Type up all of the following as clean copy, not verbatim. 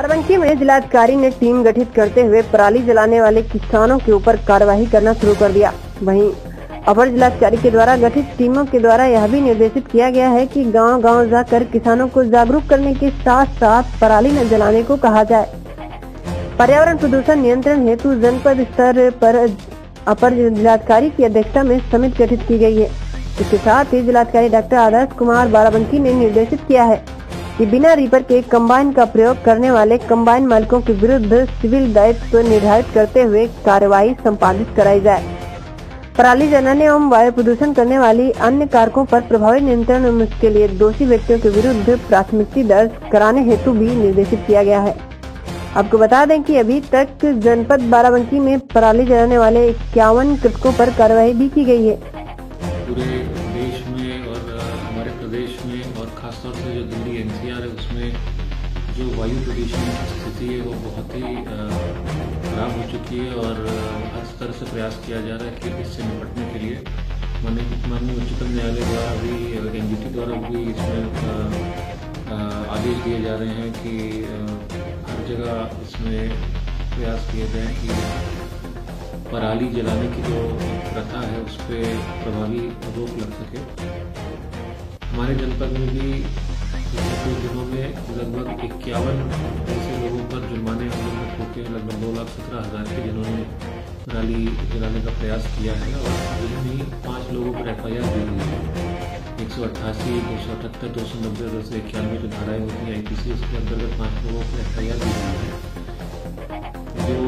बाराबंकी में जिलाधिकारी ने टीम गठित करते हुए पराली जलाने वाले किसानों के ऊपर कार्रवाई करना शुरू कर दिया। वहीं अपर जिलाधिकारी के द्वारा गठित टीमों के द्वारा यह भी निर्देशित किया गया है कि गांव-गांव जाकर किसानों को जागरूक करने के साथ साथ पराली न जलाने को कहा जाए। पर्यावरण प्रदूषण नियंत्रण हेतु जनपद स्तर पर अपर जिलाधिकारी की अध्यक्षता में समिति गठित की गई है। इसके साथ ही जिलाधिकारी डॉक्टर आदर्श कुमार बाराबंकी ने निर्देशित किया है कि बिना रीपर के कंबाइन का प्रयोग करने वाले कंबाइन मालिकों के विरुद्ध सिविल दायित्व निर्धारित करते हुए कार्रवाई संपादित कराई जाए। पराली जलाने एवं वायु प्रदूषण करने वाली अन्य कारकों पर प्रभावी नियंत्रण एवं इसके लिए दोषी व्यक्तियों के विरुद्ध प्राथमिकी दर्ज कराने हेतु भी निर्देशित किया गया है। आपको बता दें कि अभी तक जनपद बाराबंकी में पराली जलाने वाले 51 कृतकों पर कार्रवाई भी की गई है। पूरे देश में और हमारे प्रदेश में और खासतौर से जो दिल्ली एनसीआर है उसमें जो वायु प्रदूषण की स्थिति है वो बहुत ही खराब हो चुकी है और हर स्तर से प्रयास किया जा रहा है कि इससे निपटने के लिए माननीय उच्चतम न्यायालय द्वारा भी एनजीटी द्वारा भी इसमें आदेश दिए जा रहे हैं कि हर जगह इसमें प्रयास किए जाए कि पराली जलाने की जो प्रथा है उस पर प्रभावी रोक लग सके। हमारे जनपद में भी पिछले कुछ दिनों में लगभग 51 ऐसे लोगों पर जुर्माने हम लोग ने ठोके हैं, लगभग 2,17,000 के जिन्होंने पराली जलाने का प्रयास किया है और यही 5 लोगों पर FIR दी हुई है। 188, 278, 290, 291 जो धाराएं होती हैं IPC उसके अंतर्गत 5 लोगों पर FIR दी हुई है। जो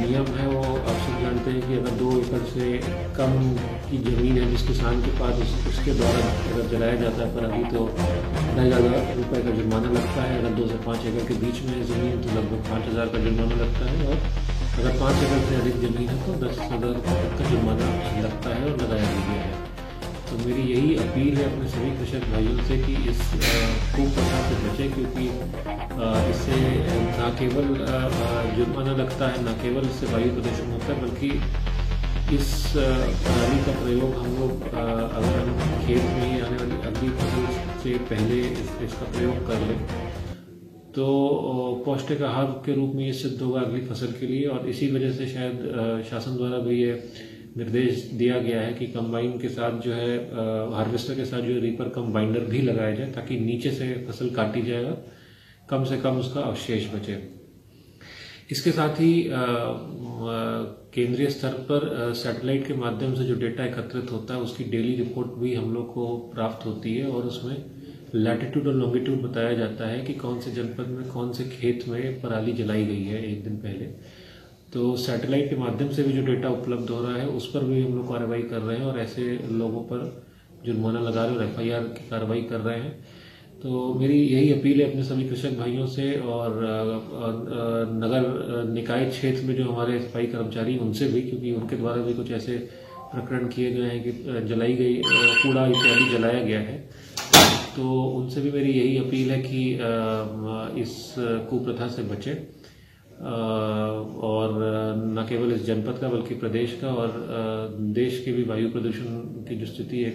नियम है वो आप सब जानते हैं कि अगर 2 एकड़ से कम की जमीन है जिस किसान के पास उसके द्वारा अगर जलाया जाता है पराली तो 2,500 रुपये का जुर्माना लगता है। अगर 2 से 5 एकड़ के बीच में ज़मीन तो लगभग 5,000 का जुर्माना लगता है और अगर 5 एकड़ से अधिक जमीन है तो 10,000 रुपये तक का जुर्माना लगता है और लगाया भी गया है। तो मेरी यही अपील है अपने सभी कृषक भाइयों से कि इस कुप्रथा से बचें, क्योंकि इससे न केवल जुर्माना लगता है, न केवल इससे वायु प्रदूषण होता है, बल्कि इस पराली का प्रयोग हम लोग अगर हम खेत में ही आने वाली अगली फसल से पहले इसका प्रयोग कर लें तो पौष्टिक आहार के रूप में ये सिद्ध होगा अगली फसल के लिए। और इसी वजह से शायद शासन द्वारा भी ये निर्देश दिया गया है कि कंबाइन के साथ जो है हार्वेस्टर के साथ जो है रीपर कम बाइंडर भी लगाया जाए ताकि नीचे से फसल काटी जाएगा, कम से कम उसका अवशेष बचे। इसके साथ ही केंद्रीय स्तर पर सैटेलाइट के माध्यम से जो डेटा एकत्रित होता है उसकी डेली रिपोर्ट भी हम लोग को प्राप्त होती है और उसमें लैटिट्यूड और लॉन्गिट्यूड बताया जाता है कि कौन से जनपद में कौन से खेत में पराली जलाई गई है एक दिन पहले। तो सैटेलाइट के माध्यम से भी जो डेटा उपलब्ध हो रहा है उस पर भी हम लोग कार्रवाई कर रहे हैं और ऐसे लोगों पर जुर्माना लगा रहे और FIR की कार्रवाई कर रहे हैं। तो मेरी यही अपील है अपने सभी कृषक भाइयों से और नगर निकाय क्षेत्र में जो हमारे सफाई कर्मचारी उनसे भी, क्योंकि उनके द्वारा भी कुछ ऐसे प्रकरण किए गए हैं कि जलाई गई कूड़ा इत्यादि जलाया गया है। तो उनसे भी मेरी यही अपील है कि इस कुप्रथा से बचें और न केवल इस जनपद का बल्कि प्रदेश का और देश के भी वायु प्रदूषण की जो स्थिति है